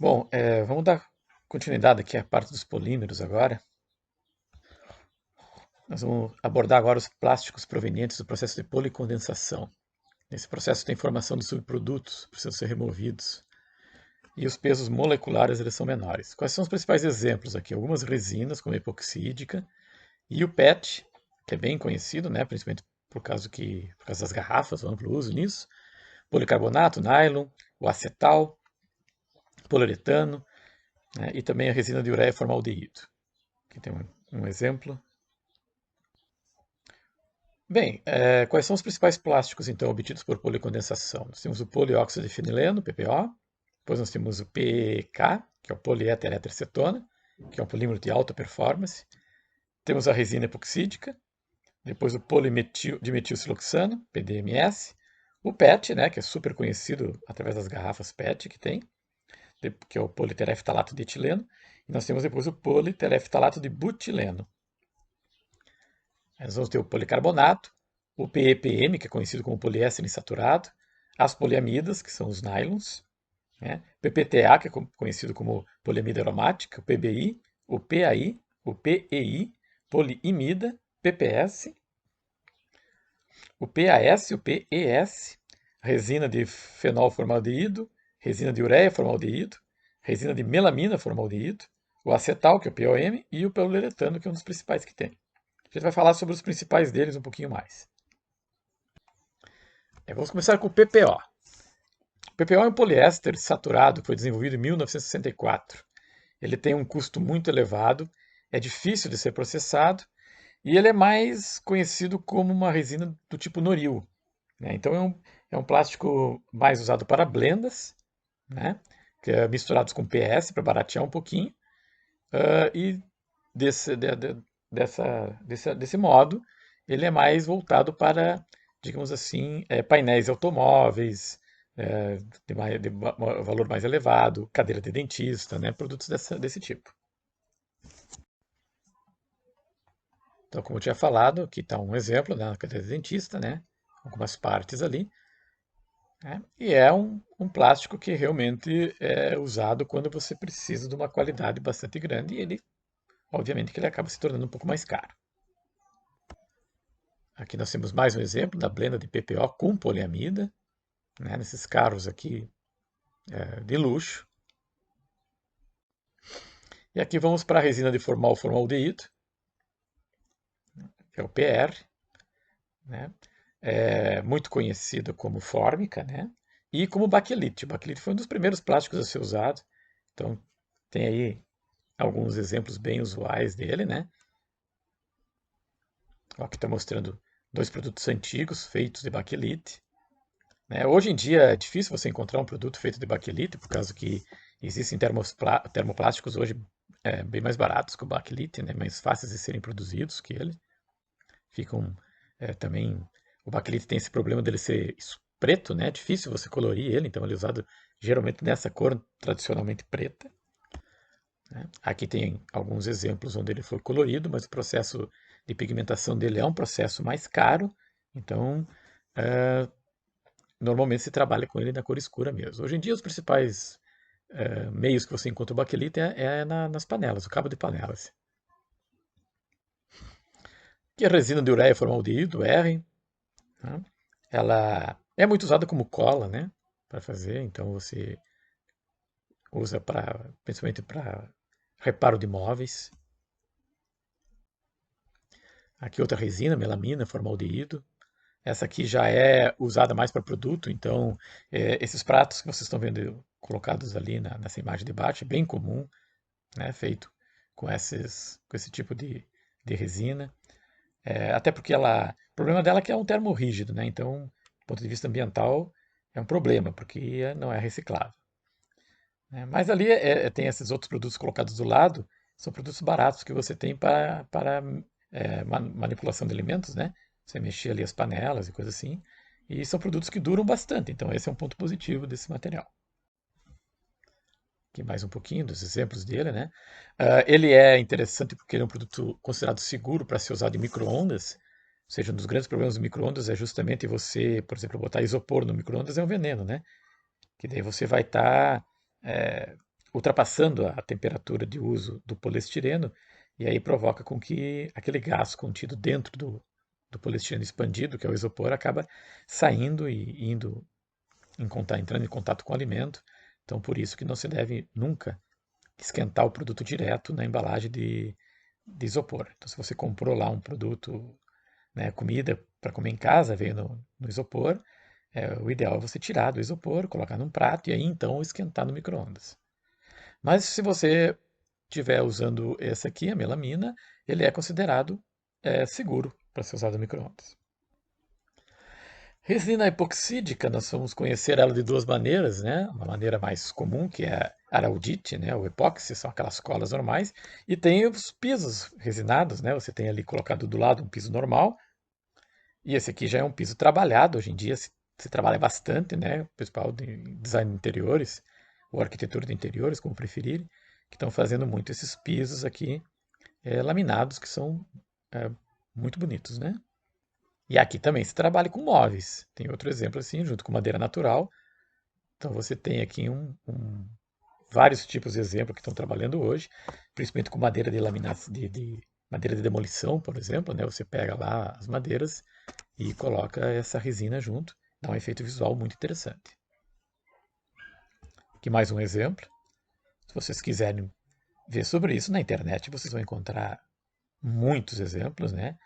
Bom, vamos dar continuidade aqui à parte dos polímeros agora. Nós vamos abordar agora os plásticos provenientes do processo de policondensação. Nesse processo tem formação de subprodutos, precisam ser removidos. E os pesos moleculares eles são menores. Quais são os principais exemplos aqui? Algumas resinas, como a epoxídica, e o PET, que é bem conhecido, né, principalmente por causa das garrafas, o amplo uso nisso. Policarbonato, nylon, o acetal, poliuretano, né, e também a resina de ureia formaldeído. Aqui tem um exemplo. Bem, quais são os principais plásticos, então, obtidos por policondensação? Nós temos o polióxido de fenileno, PPO, depois nós temos o PEK, que é o poliéter-etercetona, que é um polímero de alta performance. Temos a resina epoxídica, depois o polimetildimetilsiloxano, PDMS, o PET, né, que é super conhecido através das garrafas PET que tem, que é o politereftalato de etileno, e nós temos depois o politereftalato de butileno. Nós vamos ter o policarbonato, o PEPM, que é conhecido como poliéster insaturado, as poliamidas, que são os nylons, né? PPTA, que é conhecido como poliamida aromática, o PBI, o PAI, o PEI, poliimida, PPS, o PAS, o PES, resina de fenolformaldeído, resina de ureia formaldeído, resina de melamina formaldeído, o acetal, que é o POM, e o poliuretano, que é um dos principais que tem. A gente vai falar sobre os principais deles um pouquinho mais. Vamos começar com o PPO. O PPO é um poliéster saturado que foi desenvolvido em 1964. Ele tem um custo muito elevado, é difícil de ser processado e ele é mais conhecido como uma resina do tipo Noril, né? Então é um plástico mais usado para blendas, né? Que é misturados com PS para baratear um pouquinho. E desse modo, ele é mais voltado para, digamos assim, painéis automóveis, de valor mais elevado, cadeira de dentista, né, produtos desse tipo. Então, como eu tinha falado, aqui está um exemplo da cadeira de dentista, né, algumas partes ali, né, e é um plástico que realmente é usado quando você precisa de uma qualidade bastante grande e ele, obviamente, que ele acaba se tornando um pouco mais caro. Aqui nós temos mais um exemplo da blenda de PPO com poliamida, né, nesses carros aqui de luxo. E aqui vamos para a resina de formaldeído, que é o PR, né, muito conhecida como fórmica, né, e como baquelite. O baquelite foi um dos primeiros plásticos a ser usado, então tem aí alguns exemplos bem usuais dele, né. Aqui está mostrando dois produtos antigos feitos de baquelite. Né? Hoje em dia é difícil você encontrar um produto feito de baquelite, por causa que existem termoplásticos hoje bem mais baratos que o baquelite, né? Mais fáceis de serem produzidos que ele. Ficam também. O baquelite tem esse problema dele ser preto, né? É difícil você colorir ele, então ele é usado geralmente nessa cor tradicionalmente preta. Né? Aqui tem alguns exemplos onde ele foi colorido, mas o processo de pigmentação dele é um processo mais caro, então normalmente se trabalha com ele na cor escura mesmo. Hoje em dia, os principais meios que você encontra o baquelite nas panelas, o cabo de panelas. Que a resina de ureia formaldeído, R, né? Ela é muito usada como cola, né? Para fazer, então você usa principalmente para reparo de móveis. Aqui outra resina, melamina, formaldeído. Essa aqui já é usada mais para produto, então esses pratos que vocês estão vendo colocados ali nessa imagem de baixo é bem comum, né, feito com esse tipo de resina. Até porque o problema dela é que é um termo rígido, né, então, do ponto de vista ambiental, é um problema, porque não é reciclável. Né. Mas ali tem esses outros produtos colocados do lado, são produtos baratos que você tem para manipulação de alimentos, né? Você mexer ali as panelas e coisa assim. E são produtos que duram bastante, então esse é um ponto positivo desse material. Aqui mais um pouquinho dos exemplos dele, né? Ele é interessante porque ele é um produto considerado seguro para ser usado em micro-ondas. Ou seja, um dos grandes problemas do micro-ondas é justamente você, por exemplo, botar isopor no micro-ondas é um veneno, né? Que daí você vai estar ultrapassando a temperatura de uso do poliestireno, e aí provoca com que aquele gás contido dentro do poliestireno expandido, que é o isopor, acaba saindo e entrando em contato com o alimento. Então, por isso que não se deve nunca esquentar o produto direto na embalagem de isopor. Então, se você comprou lá um produto, né, comida para comer em casa, veio no isopor, o ideal é você tirar do isopor, colocar num prato e aí então esquentar no micro-ondas. Mas se você estiver usando esse aqui, a melamina, ele é considerado seguro para ser usado no micro-ondas. Resina epoxídica, nós vamos conhecer ela de duas maneiras, né? Uma maneira mais comum, que é a araudite, né? O epóxi, são aquelas colas normais, e tem os pisos resinados, né? Você tem ali colocado do lado um piso normal, e esse aqui já é um piso trabalhado. Hoje em dia se trabalha bastante, né? O pessoal de design de interiores, ou arquitetura de interiores, como preferirem, que estão fazendo muito esses pisos aqui laminados, que são muito bonitos, né? E aqui também se trabalha com móveis. Tem outro exemplo assim, junto com madeira natural. Então você tem aqui vários tipos de exemplo que estão trabalhando hoje, principalmente com madeira de laminação, de madeira de demolição, por exemplo, né? Você pega lá as madeiras e coloca essa resina junto, dá um efeito visual muito interessante. Aqui mais um exemplo. Se vocês quiserem ver sobre isso na internet, vocês vão encontrar muitos exemplos, né?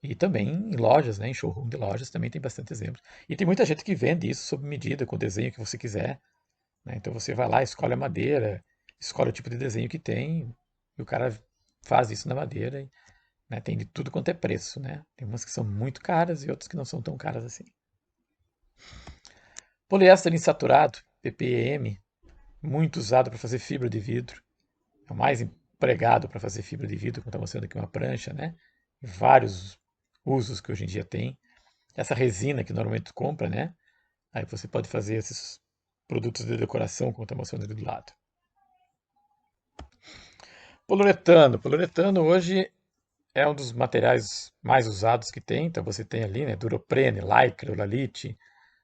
E também em lojas, né? Em showroom de lojas também tem bastante exemplos. E tem muita gente que vende isso sob medida, com o desenho que você quiser, né? Então você vai lá, escolhe a madeira, escolhe o tipo de desenho que tem, e o cara faz isso na madeira. E, né, tem de tudo quanto é preço, né? Tem umas que são muito caras e outras que não são tão caras assim. Poliéster insaturado, PPM, muito usado para fazer fibra de vidro. É o mais empregado para fazer fibra de vidro, como está mostrando aqui uma prancha, né? Vários usos que hoje em dia tem. Essa resina que normalmente tu compra, né? Aí você pode fazer esses produtos de decoração, como está mostrando ali do lado. Poliuretano. Poliuretano hoje é um dos materiais mais usados que tem. Então você tem ali, né? Duroprene, lycra, Uralite,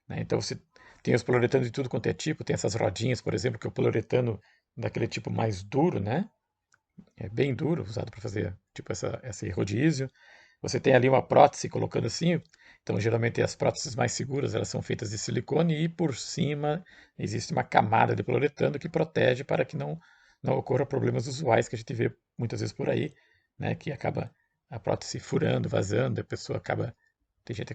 né? Então você tem os poliuretanos de tudo quanto é tipo. Tem essas rodinhas, por exemplo, que é o poliuretano daquele tipo mais duro, né? É bem duro, usado para fazer tipo esse rodízio. Você tem ali uma prótese colocando assim, então geralmente as próteses mais seguras elas são feitas de silicone e por cima existe uma camada de poliuretano que protege para que não ocorra problemas usuais que a gente vê muitas vezes por aí, né, que acaba a prótese furando, vazando, a pessoa acaba, tem gente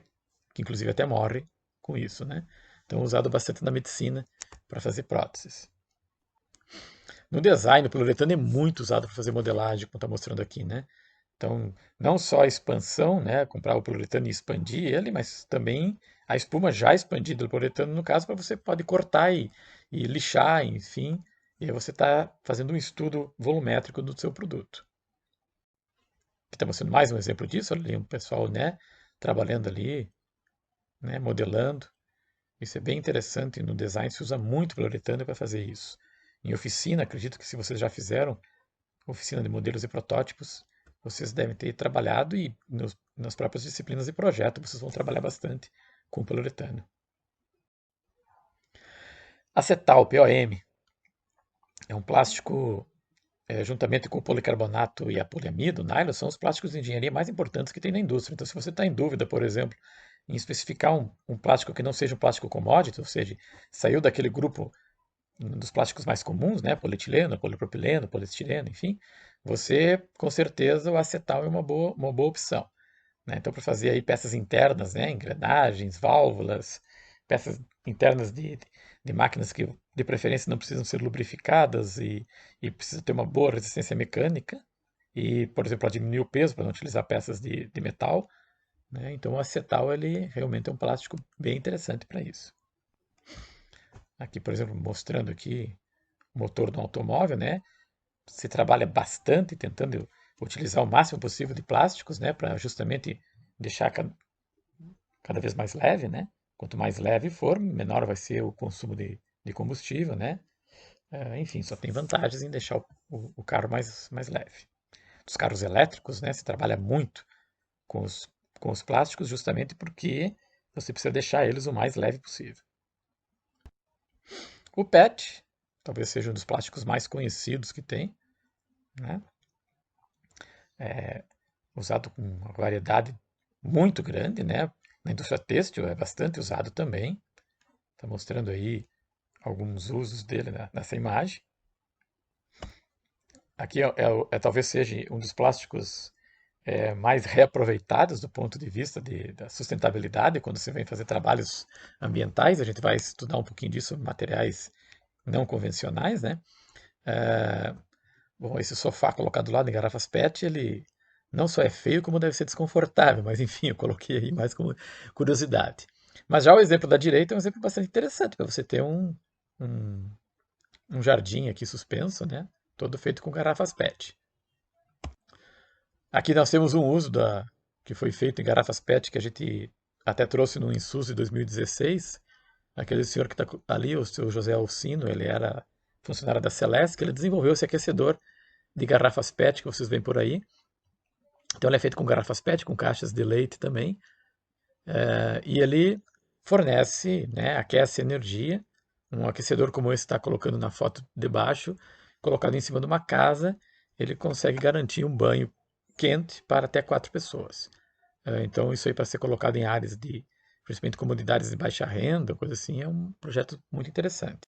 que inclusive até morre com isso, né? Então usado bastante na medicina para fazer próteses. No design, o poliuretano é muito usado para fazer modelagem, como está mostrando aqui, né? Então, não só a expansão, né, comprar o poliuretano e expandir ele, mas também a espuma já expandida do poliuretano, no caso, para você pode cortar e lixar, enfim, e aí você está fazendo um estudo volumétrico do seu produto. Aqui está mostrando mais um exemplo disso, ali um pessoal, né, trabalhando ali, né, modelando. Isso é bem interessante, no design se usa muito poliuretano para fazer isso. Em oficina, acredito que se vocês já fizeram oficina de modelos e protótipos, vocês devem ter trabalhado e nas próprias disciplinas de projeto vocês vão trabalhar bastante com poliuretano. Acetal, POM, é um plástico, juntamente com o policarbonato e a poliamida, o nylon, são os plásticos de engenharia mais importantes que tem na indústria. Então, se você está em dúvida, por exemplo, em especificar um plástico que não seja um plástico commodity, ou seja, saiu daquele grupo dos plásticos mais comuns, né, polietileno, polipropileno, poliestireno, enfim, você, com certeza, o acetal é uma boa opção. Né? Então, para fazer aí peças internas, né, engrenagens, válvulas, peças internas de máquinas que, de preferência, não precisam ser lubrificadas e precisa ter uma boa resistência mecânica e, por exemplo, para diminuir o peso, para não utilizar peças de metal, né? Então, o acetal ele realmente é um plástico bem interessante para isso. Aqui, por exemplo, mostrando aqui o motor do automóvel, né? Se trabalha bastante tentando utilizar o máximo possível de plásticos, né? Para justamente deixar cada vez mais leve, né? Quanto mais leve for, menor vai ser o consumo de combustível, né? Enfim, só tem vantagens em deixar o carro mais leve. Os carros elétricos, né? Se trabalha muito com os plásticos justamente porque você precisa deixar eles o mais leve possível. O PET talvez seja um dos plásticos mais conhecidos que tem, né? Usado com uma variedade muito grande, né? Na indústria têxtil é bastante usado também. Está mostrando aí alguns usos dele nessa imagem. Aqui talvez seja um dos plásticos mais reaproveitados do ponto de vista da sustentabilidade, quando você vem fazer trabalhos ambientais. A gente vai estudar um pouquinho disso sobre materiais não convencionais, né? Bom, esse sofá colocado lá em garrafas PET, ele não só é feio, como deve ser desconfortável, mas enfim, eu coloquei aí mais como curiosidade. Mas já o exemplo da direita é um exemplo bastante interessante para você ter um, um jardim aqui suspenso, né? Todo feito com garrafas PET. Aqui nós temos um uso que foi feito em garrafas PET que a gente até trouxe no Insus de 2016. Aquele senhor que está ali, o seu José Alcino, ele era funcionário da Celesc, ele desenvolveu esse aquecedor de garrafas PET que vocês veem por aí. Então ele é feito com garrafas PET, com caixas de leite também. E ele fornece, né, aquece energia. Um aquecedor como esse está colocando na foto de baixo, colocado em cima de uma casa, ele consegue garantir um banho quente para até 4 pessoas. Então isso aí para ser colocado em áreas principalmente comunidades de baixa renda, coisa assim, é um projeto muito interessante.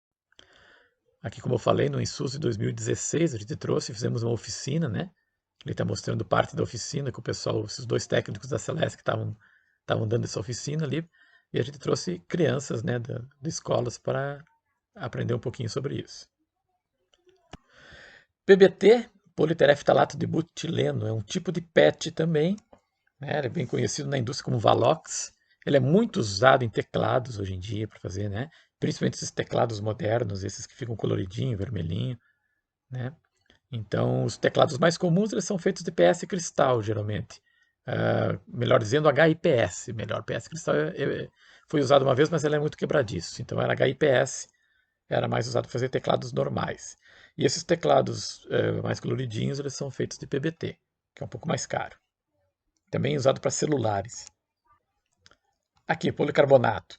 Aqui, como eu falei, no Insus de 2016, a gente trouxe, fizemos uma oficina, né? Ele está mostrando parte da oficina que o pessoal, esses dois técnicos da Celeste que estavam dando essa oficina ali, e a gente trouxe crianças, né, de escolas para aprender um pouquinho sobre isso. PBT, politereftalato de butileno, é um tipo de PET também, né? Ele é bem conhecido na indústria como Valox. Ele é muito usado em teclados hoje em dia para fazer, né? Principalmente esses teclados modernos, esses que ficam coloridinho, vermelhinho, né? Então, os teclados mais comuns eles são feitos de PS cristal, geralmente. Melhor dizendo, HIPS. Melhor, PS cristal foi usado uma vez, mas ele é muito quebradiço. Então, era HIPS, era mais usado para fazer teclados normais. E esses teclados mais coloridinhos, eles são feitos de PBT, que é um pouco mais caro. Também usado para celulares. Aqui, policarbonato.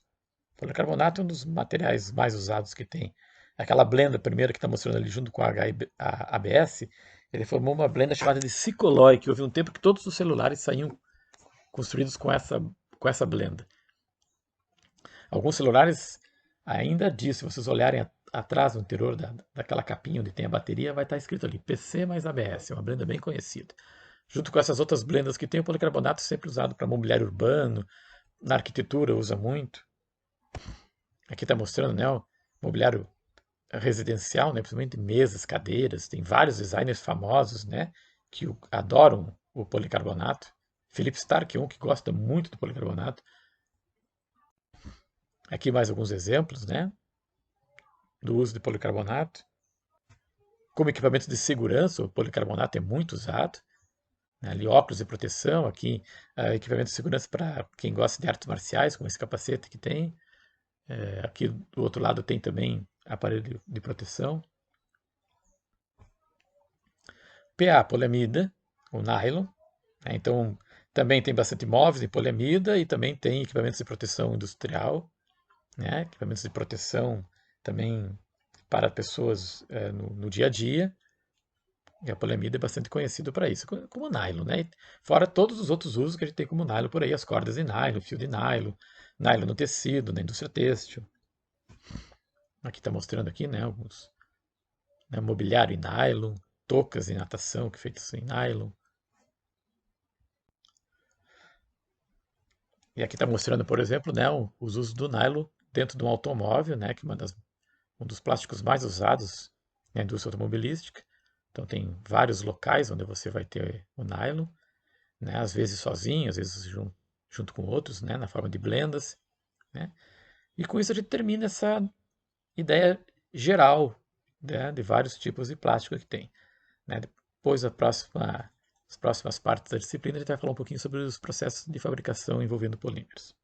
Policarbonato é um dos materiais mais usados que tem. Aquela blenda primeira que está mostrando ali junto com a ABS, ele formou uma blenda chamada de Cicoloy, que houve um tempo que todos os celulares saíam construídos com essa blenda. Alguns celulares ainda diz, se vocês olharem atrás no interior daquela capinha onde tem a bateria, vai estar escrito ali PC mais ABS, é uma blenda bem conhecida. Junto com essas outras blendas que tem, o policarbonato sempre usado para mobiliário urbano, na arquitetura usa muito. Aqui está mostrando, né, o mobiliário residencial, né, principalmente mesas, cadeiras. Tem vários designers famosos, né, que adoram o policarbonato. Philip Stark é um que gosta muito do policarbonato. Aqui mais alguns exemplos, né, do uso de policarbonato. Como equipamento de segurança, o policarbonato é muito usado. Ali óculos de proteção, aqui equipamento de segurança para quem gosta de artes marciais, como esse capacete que tem. Aqui do outro lado tem também aparelho de proteção. PA, poliamida, o nylon. Né? Então, também tem bastante móveis em poliamida e também tem equipamentos de proteção industrial, né? Equipamentos de proteção também para pessoas no dia a dia. E a poliamida é bastante conhecido para isso, como nylon, né? Fora todos os outros usos que a gente tem como nylon por aí, as cordas de nylon, fio de nylon, nylon no tecido, na indústria têxtil. Aqui está mostrando aqui, né, alguns, né, mobiliário em nylon, toucas em natação que feitas em nylon. E aqui está mostrando, por exemplo, né, os usos do nylon dentro de um automóvel, né, que é um dos plásticos mais usados na indústria automobilística. Então tem vários locais onde você vai ter o nylon, né, às vezes sozinho, às vezes junto com outros, né, na forma de blendas. Né? E com isso a gente termina essa ideia geral, né, de vários tipos de plástico que tem. Né? Depois, as próximas partes da disciplina, a gente vai falar um pouquinho sobre os processos de fabricação envolvendo polímeros.